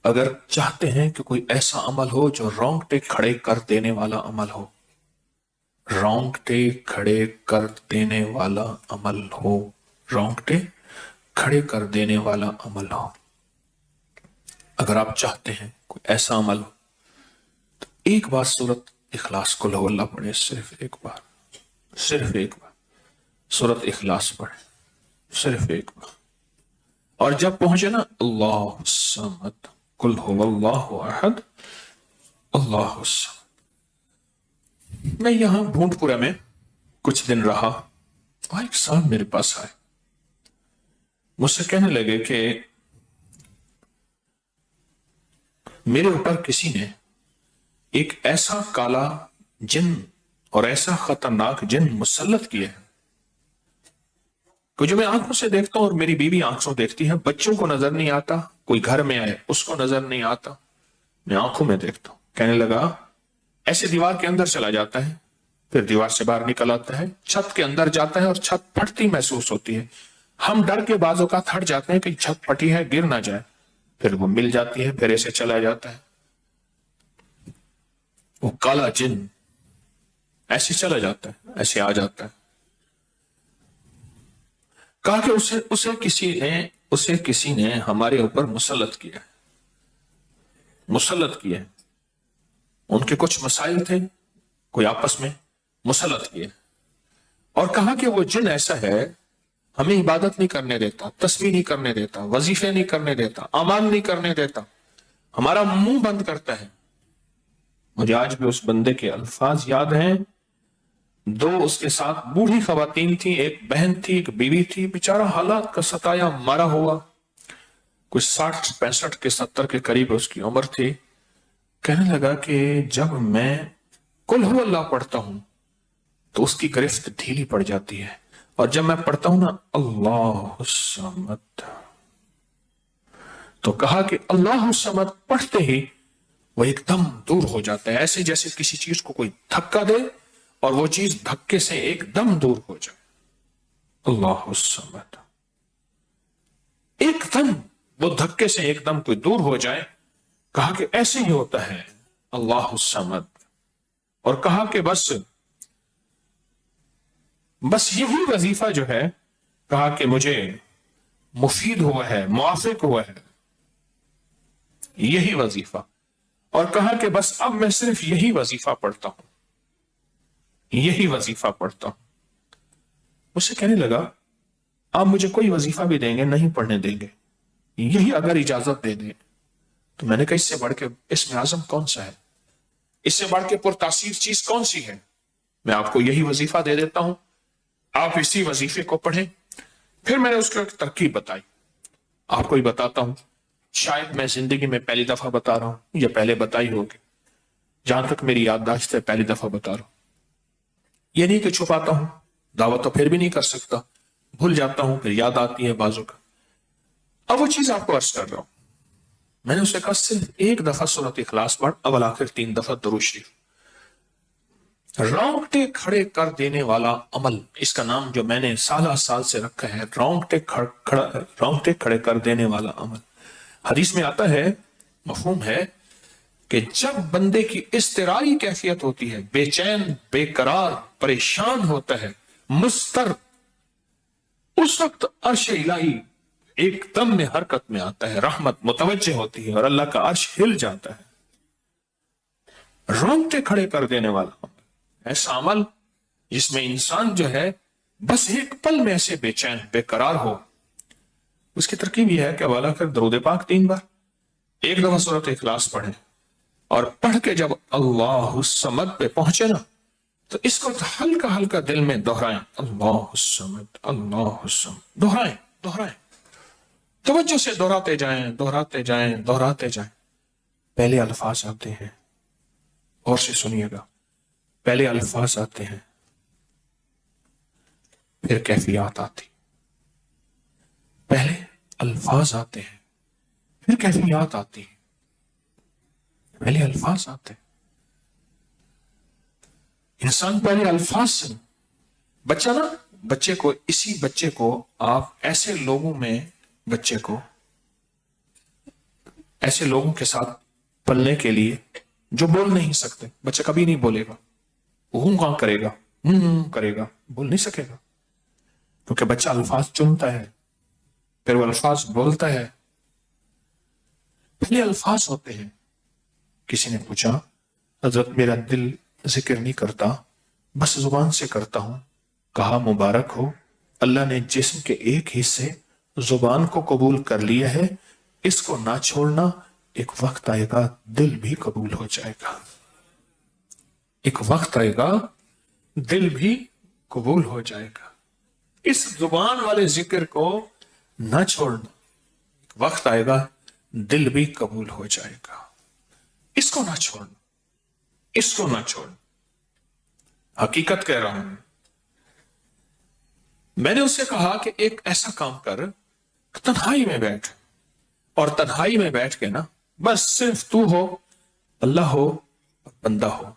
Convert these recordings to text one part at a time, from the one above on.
اگر چاہتے ہیں کہ کوئی ایسا عمل ہو جو رونگٹے کھڑے کر دینے والا عمل ہو، رونگٹے کھڑے کر دینے والا عمل ہو، رونگٹے کھڑے کر دینے والا عمل ہو، اگر آپ چاہتے ہیں کوئی ایسا عمل ہو تو ایک بار سورت اخلاص قل هو اللہ پڑھے، صرف ایک بار، صرف ایک بار سورت اخلاص پڑھے، صرف ایک بار. اور جب پہنچے نا اللہ الصمد قل هو اللہ احد اللہ الصمد. میں یہاں بھونٹ پورے میں کچھ دن رہا اور ایک صاحب میرے پاس آئے، مجھ سے کہنے لگے کہ میرے اوپر کسی نے ایک ایسا کالا جن اور ایسا خطرناک جن مسلط کیا ہے کہ جو میں آنکھوں سے دیکھتا ہوں اور میری بیوی آنکھوں دیکھتی ہے، بچوں کو نظر نہیں آتا، کوئی گھر میں آئے اس کو نظر نہیں آتا، میں آنکھوں میں دیکھتا ہوں. کہنے لگا ایسے دیوار کے اندر چلا جاتا ہے، پھر دیوار سے باہر نکل آتا ہے، چھت کے اندر جاتا ہے اور چھت پھٹتی محسوس ہوتی ہے. ہم ڈر کے بعض اوقات ہٹ جاتے ہیں کہ چھت پھٹی ہے گر نہ جائے، پھر وہ مل جاتی ہے، پھر ایسے چلا جاتا ہے. وہ کالا جن ایسے چلا جاتا ہے، ایسے آ جاتا ہے. کہا کہ اسے کسی نے ہمارے اوپر مسلط کیا ہے، مسلط کیا ہے. ان کے کچھ مسائل تھے، کوئی آپس میں مسلط کیے، اور کہا کہ وہ جن ایسا ہے ہمیں عبادت نہیں کرنے دیتا، تسبیح نہیں کرنے دیتا، وظیفے نہیں کرنے دیتا، اعمال نہیں کرنے دیتا، ہمارا منہ بند کرتا ہے. مجھے آج بھی اس بندے کے الفاظ یاد ہیں. دو اس کے ساتھ بوڑھی خواتین تھی، ایک بہن تھی، ایک بیوی تھی، بیچارہ حالات کا ستایا مارا ہوا، کچھ 60 65 کے 70 کے قریب اس کی عمر تھی. کہنے لگا کہ جب میں قل هو اللہ پڑھتا ہوں تو اس کی گرفت ڈھیلی پڑ جاتی ہے، اور جب میں پڑھتا ہوں نا اللہ الصمد، تو کہا کہ اللہ الصمد پڑھتے ہی وہ ایک دم دور ہو جاتا ہے، ایسے جیسے کسی چیز کو کوئی دھکا دے اور وہ چیز دھکے سے ایک دم دور ہو جائے. اللہ الصمد، ایک دم وہ دھکے سے ایک دم کوئی دور ہو جائے. کہا کہ ایسے ہی ہوتا ہے اللہ الصمد، اور کہا کہ بس یہی وظیفہ جو ہے، کہا کہ مجھے مفید ہوا ہے، موافق ہوا ہے یہی وظیفہ. اور کہا کہ بس اب میں صرف یہی وظیفہ پڑھتا ہوں، یہی وظیفہ پڑھتا ہوں. مجھ سے کہنے لگا آپ مجھے کوئی وظیفہ بھی دیں گے نہیں پڑھنے دیں گے، یہی اگر اجازت دے دیں. تو میں نے کہا اس سے بڑھ کے اسم اعظم کون سا ہے، اس سے بڑھ کے پرتاثیر چیز کون سی ہے؟ میں آپ کو یہی وظیفہ دے دیتا ہوں، آپ اسی وظیفے کو پڑھیں. پھر میں نے اس کو ایک ترکیب بتائی، آپ کو ہی بتاتا ہوں، شاید میں زندگی میں پہلی دفعہ بتا رہا ہوں یا پہلے بتائی ہوگی، جہاں تک میری یادداشت ہے پہلی دفعہ بتا رہا ہوں. یہ نہیں کہ چھپاتا ہوں، دعویٰ تو پھر بھی نہیں کر سکتا، بھول جاتا ہوں پھر یاد آتی ہے بازو کا. اب وہ چیز آپ کو عرض کر رہا ہوں. میں نے اسے کہا صرف ایک دفعہ سورۃ اخلاص پڑھ، اول آخر 3 دفعہ درود شریف. رونگٹے کھڑے کر دینے والا عمل، اس کا نام جو میں نے سال سے رکھا ہے، رونگٹے کھڑے کر دینے والا عمل. حدیث میں آتا ہے، مفہوم ہے کہ جب بندے کی اضطراری کیفیت ہوتی ہے، بے چین، بے قرار، پریشان ہوتا ہے، مضطر، اس وقت عرش الہی ایک دم میں حرکت میں آتا ہے، رحمت متوجہ ہوتی ہے اور اللہ کا عرش ہل جاتا ہے. رونگٹے کھڑے کر دینے والا عمل، ایسا عمل جس میں انسان جو ہے بس ایک پل میں ایسے بے چین، بے قرار ہو. اس کی ترکیب یہ ہے کہ والا کر درود پاک 3 بار، ایک دفعہ سورۃ اخلاص پڑھیں، اور پڑھ کے جب اللہ الصمد پہ پہنچے نا تو اس کو ہلکا ہلکا دل میں دہرائیں، اللہ الصمد، اللہ الصمد، دہرائیں، توجہ سے دہراتے جائیں، دہراتے جائیں، دہراتے جائیں. پہلے الفاظ آتے ہیں، اور سے سنیے گا، پہلے الفاظ آتے ہیں، پھر کیفیات آتی. پہلے الفاظ آتے ہیں، پھر کیفیات آتی ہیں. پہلے الفاظ آتے ہیں، انسان پہلے الفاظ سے، بچے کو آپ ایسے لوگوں میں، بچے کو ایسے لوگوں کے ساتھ پلنے کے لیے جو بول نہیں سکتے. بچہ کبھی نہیں بولے گا, وہ کہاں کرے گا, کرے گا, بول نہیں سکے گا, کیونکہ بچہ الفاظ چنتا ہے, پھر وہ الفاظ بولتا ہے. پہلے الفاظ ہوتے ہیں. کسی نے پوچھا, حضرت میرا دل ذکر نہیں کرتا, بس زبان سے کرتا ہوں. کہا مبارک ہو, اللہ نے جسم کے ایک حصے زبان کو قبول کر لیا ہے, اس کو نہ چھوڑنا, ایک وقت آئے گا دل بھی قبول ہو جائے گا. ایک وقت آئے گا دل بھی قبول ہو جائے گا. اس زبان والے ذکر کو نہ چھوڑنا, ایک وقت آئے گا دل بھی قبول ہو جائے گا. اس کو نہ چھوڑنا, اس کو نہ چھوڑنا. حقیقت کہہ رہا ہوں. میں نے اس سے کہا کہ ایک ایسا کام کر, تنہائی میں بیٹھ, اور تنہائی میں بیٹھ کے نا بس صرف تو ہو, اللہ ہو اور بندہ ہو.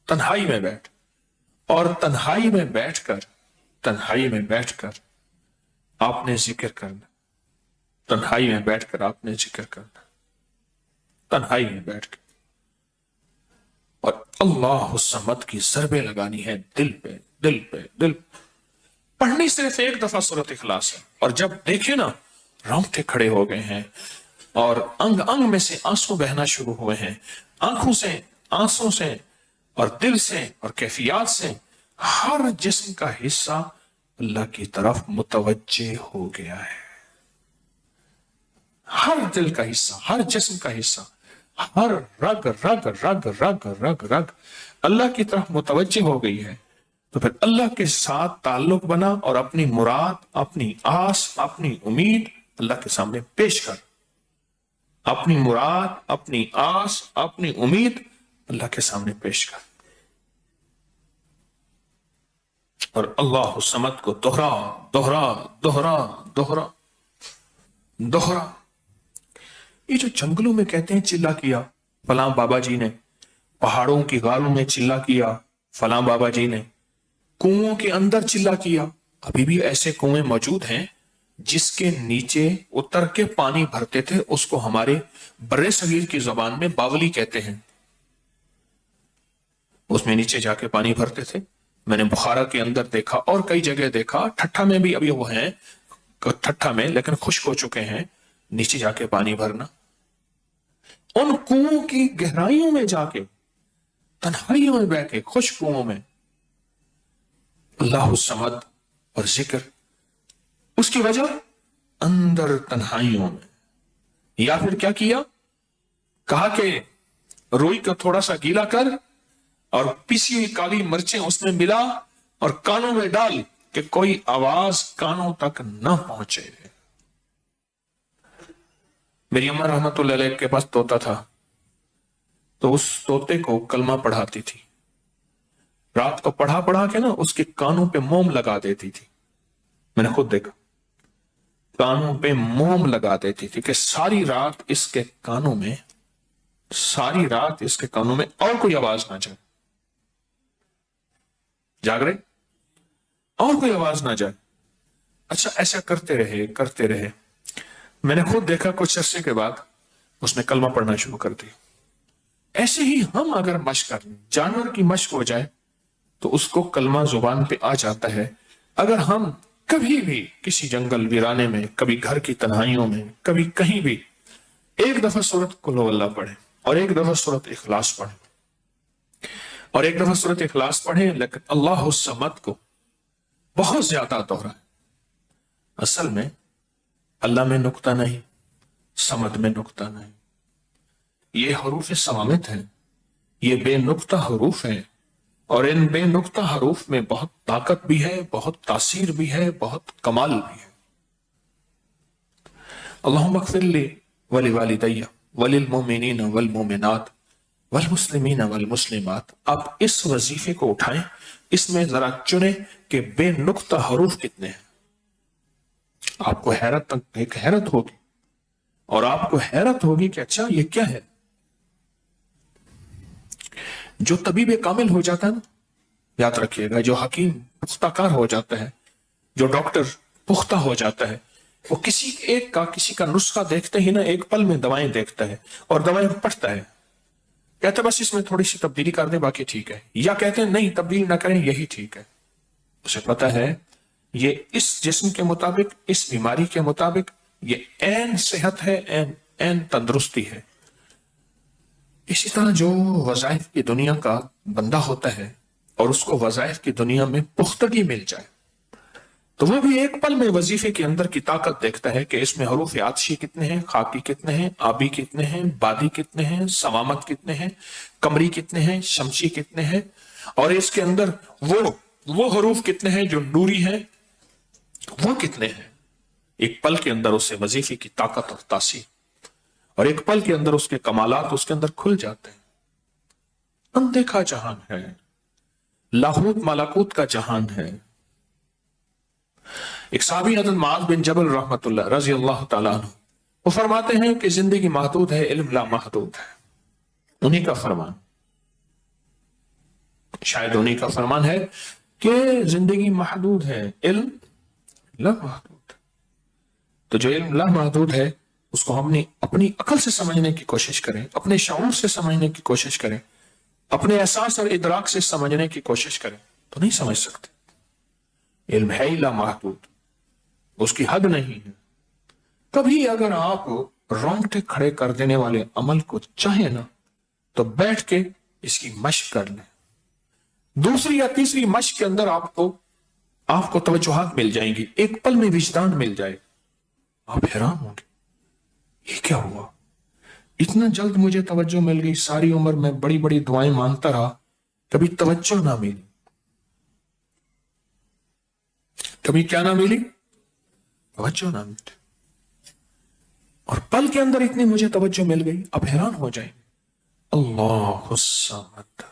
تنہائی میں بیٹھ, اور تنہائی میں بیٹھ کر, تنہائی میں بیٹھ کر آپ نے ذکر کرنا. تنہائی میں بیٹھ کر آپ نے ذکر کرنا, تنہائی میں بیٹھ کر, اور اللہ الصمد کی ضربیں لگانی ہے دل پہ, دل پہ, دل. پڑھنی صرف ایک دفعہ سورۃ اخلاص ہے, اور جب دیکھیں نا رونگٹے کھڑے ہو گئے ہیں, اور انگ انگ میں سے آنسو بہنا شروع ہوئے ہیں, آنکھوں سے, آنسوں سے, اور دل سے, اور کیفیات سے, ہر جسم کا حصہ اللہ کی طرف متوجہ ہو گیا ہے. ہر دل کا حصہ, ہر جسم کا حصہ, ہر رگ رگ رگ رگ رگ رگ اللہ کی طرف متوجہ ہو گئی ہے. تو پھر اللہ کے ساتھ تعلق بنا, اور اپنی مراد, اپنی آس, اپنی امید اللہ کے سامنے پیش کر. اپنی مراد, اپنی آس, اپنی امید اللہ کے سامنے پیش کر, اور اللہ الصمد کو دوہرا دوہرا دوہرا دوہرا دوہرا. یہ جو جنگلوں میں کہتے ہیں چلا کیا فلاں بابا جی نے, پہاڑوں کی غاروں میں چلا کیا فلاں بابا جی نے, کنووں کے اندر چلا کیا, ابھی بھی ایسے کنویں موجود ہیں جس کے نیچے اتر کے پانی بھرتے تھے. اس کو ہمارے برے صغیر کی زبان میں باولی کہتے ہیں. اس میں نیچے جا کے پانی بھرتے تھے. میں نے بخارا کے اندر دیکھا, اور کئی جگہ دیکھا, ٹھٹھا میں بھی ابھی وہ ہیں, ٹھٹھا میں لیکن خشک ہو چکے ہیں, نیچے جا کے پانی بھرنا. ان کنووں کی گہرائیوں میں جا کے, تنہائیوں میں بیٹھ کے, خشک کنووں میں اللہ الصمد اور ذکر. اس کی وجہ اندر تنہائیوں میں. یا پھر کیا کیا, کہا کہ روئی کا تھوڑا سا گیلا کر, اور پیسی ہوئی کالی مرچیں اس میں ملا, اور کانوں میں ڈال کہ کوئی آواز کانوں تک نہ پہنچے. میری اماں رحمت اللہ علیہ کے پاس طوطا تھا, تو اس طوطے کو کلمہ پڑھاتی تھی. رات کو پڑھا پڑھا کے نا اس کے کانوں پہ موم لگا دیتی تھی. میں نے خود دیکھا, کانوں پہ موم لگا دیتی تھی کہ ساری رات اس کے کانوں میں, ساری رات اس کے کانوں میں اور کوئی آواز نہ جائے. جاگ رہے, اور کوئی آواز نہ جائے. اچھا ایسا کرتے رہے کرتے رہے. میں نے خود دیکھا کچھ عرصے کے بعد اس نے کلمہ پڑھنا شروع کر دی. ایسے ہی ہم اگر مشق کریں, جانور کی مشق ہو جائے تو اس کو کلمہ زبان پہ آ جاتا ہے. اگر ہم کبھی بھی کسی جنگل ویرانے میں, کبھی گھر کی تنہائیوں میں, کبھی کہیں بھی ایک دفعہ سورۃ قل ہو اللہ پڑھیں, اور ایک دفعہ سورۃ اخلاص پڑھیں, اور ایک دفعہ سورۃ اخلاص پڑھیں, لیکن اللہ الصمد کو بہت زیادہ دوہرائیں. اصل میں اللہ میں نقطہ نہیں, صمد میں نقطہ نہیں. یہ حروف صوامت ہیں, یہ بے نقطہ حروف ہیں, اور ان بے نقطہ حروف میں بہت طاقت بھی ہے, بہت تاثیر بھی ہے, بہت کمال بھی ہے. اللہم اغفر لی ولوالدی وللمؤمنین والمؤمنات والمسلمین والمسلمات. آپ اس وظیفے کو اٹھائیں, اس میں ذرا چنیں کہ بے نقطہ حروف کتنے ہیں. آپ کو ایک حیرت ہوگی, اور آپ کو حیرت ہوگی کہ اچھا یہ کیا ہے. جو طبیب کامل ہو جاتا ہے نا, یاد رکھیے گا, جو حکیم پختہ کار ہو جاتا ہے, جو ڈاکٹر پختہ ہو جاتا ہے, وہ کسی ایک کا کسی کا نسخہ دیکھتے ہی نا ایک پل میں دوائیں دیکھتا ہے اور دوائیں پڑھتا ہے، کہتے بس اس میں تھوڑی سی تبدیلی کر دیں باقی ٹھیک ہے، یا کہتے ہیں نہیں تبدیل نہ کریں یہی ٹھیک ہے۔ اسے پتا ہے یہ اس جسم کے مطابق، اس بیماری کے مطابق یہ عین صحت ہے، عین تندرستی ہے۔ اسی طرح جو وظائف کی دنیا کا بندہ ہوتا ہے اور اس کو وظائف کی دنیا میں پختگی مل جائے تو وہ بھی ایک پل میں وظیفے کے اندر کی طاقت دیکھتا ہے کہ اس میں حروف عطشی کتنے ہیں، خاکی کتنے ہیں، آبی کتنے ہیں، بادی کتنے ہیں، سوامت کتنے ہیں، قمری کتنے ہیں، شمسی کتنے ہیں، اور اس کے اندر وہ حروف کتنے ہیں جو نوری ہیں، وہ کتنے ہیں۔ ایک پل کے اندر اسے وظیفے کی طاقت اور تاثیر، اور ایک پل کے اندر اس کے کمالات اس کے اندر کھل جاتے ہیں۔ اندیکھا جہان ہے، لاہوت مالاکوت کا جہان ہے۔ ایک صحابی حضرت معاذ بن جبل رحمت اللہ رضی اللہ تعالیٰ عنہ، وہ فرماتے ہیں کہ زندگی محدود ہے، علم لا محدود ہے۔ انہی کا فرمان، شاید انہی کا فرمان ہے کہ زندگی محدود ہے، علم لا محدود۔ تو جو علم لا محدود ہے اس کو ہم نے اپنی عقل سے سمجھنے کی کوشش کریں، اپنے شعور سے سمجھنے کی کوشش کریں، اپنے احساس اور ادراک سے سمجھنے کی کوشش کریں تو نہیں سمجھ سکتے۔ علم ہے ہی لا محدود، اس کی حد نہیں ہے۔ کبھی اگر آپ رونگٹے کھڑے کر دینے والے عمل کو چاہیں نا تو بیٹھ کے اس کی مشق کر لیں، دوسری یا تیسری مشق کے اندر آپ کو توجہات مل جائیں گی، ایک پل میں وجدان مل جائے، آپ حیران ہوں گے یہ کیا ہوا، اتنا جلد مجھے توجہ مل گئی، ساری عمر میں بڑی بڑی دعائیں مانگتا رہا، کبھی توجہ نہ ملی، کبھی کیا نہ ملی، توجہ نہ ملی، اور پل کے اندر اتنی مجھے توجہ مل گئی، اب حیران ہو جائیں۔ اللہ الصمد